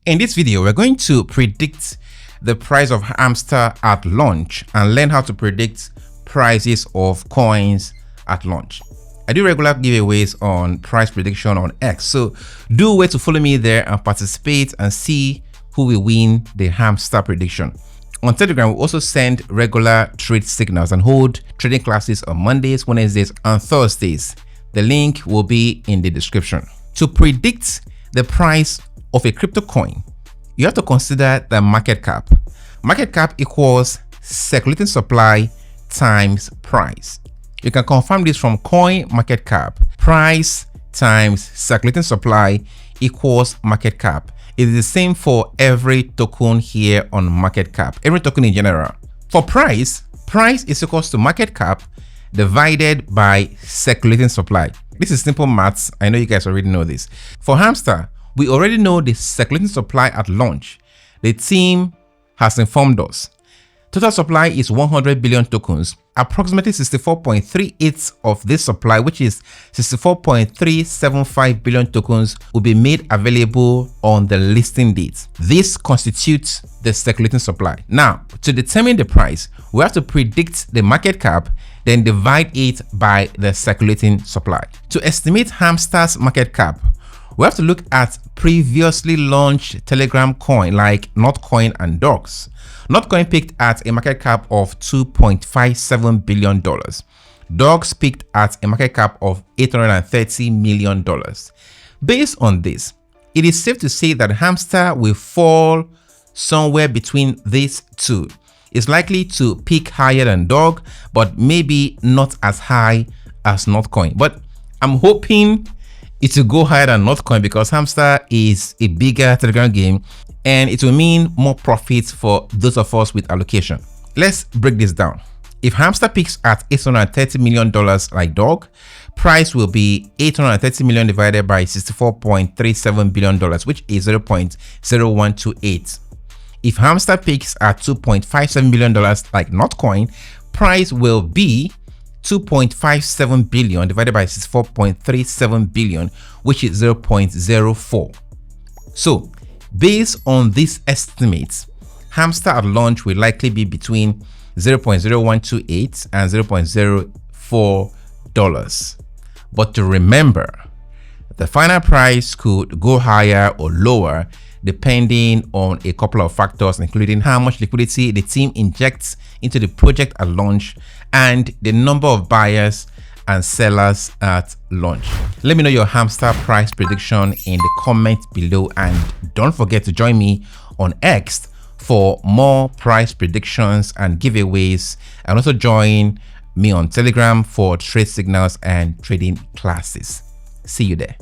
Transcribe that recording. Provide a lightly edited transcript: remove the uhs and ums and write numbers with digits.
In this video, we're going to predict the price of Hamster at launch and learn how to predict prices of coins at launch. I do regular giveaways on price prediction on X, so do wait to follow me there and participate and see who will win the Hamster prediction. On Telegram, we also send regular trade signals and hold trading classes on Mondays, Wednesdays, and Thursdays. The link will be in the description. To predict the price of a crypto coin, you have to consider the market cap. Market cap equals circulating supply times price. You can confirm this from coin market cap. Price times circulating supply equals market cap. It is the same for every token here on market cap, every token in general. For price is equals to market cap divided by circulating supply. This is simple maths. I know you guys already know this. For Hamster, we already know the circulating supply at launch. The team has informed us. Total supply is 100 billion tokens. Approximately 64.38 of this supply, which is 64.375 billion tokens, will be made available on the listing date. This constitutes the circulating supply. Now, to determine the price, we have to predict the market cap, then divide it by the circulating supply. To estimate Hamster's market cap, we have to look at previously launched Telegram coin like Notcoin and Dogs. Notcoin peaked at a market cap of $2.57 billion. Dogs peaked at a market cap of $830 million. Based on this, it is safe to say that Hamster will fall somewhere between these two. It's likely to peak higher than Dog, but maybe not as high as Notcoin. But I'm hoping it will go higher than Notcoin because Hamster is a bigger Telegram game and it will mean more profits for those of us with allocation. Let's break this down. If Hamster peaks at $830 million like Dog, price will be $830 million divided by $64.37 billion, which is 0.0128. If Hamster peaks at $2.57 billion like Notcoin, price will be $2.57 billion divided by 64.37 billion, which is 0.04. So based on these estimates, Hamster at launch will likely be between 0.0128 and $0.04. But to remember, the final price could go higher or lower depending on a couple of factors, including how much liquidity the team injects into the project at launch and the number of buyers and sellers at launch. Let me know your Hamster price prediction in the comments below, and don't forget to join me on X for more price predictions and giveaways, and also join me on Telegram for trade signals and trading classes. See you there.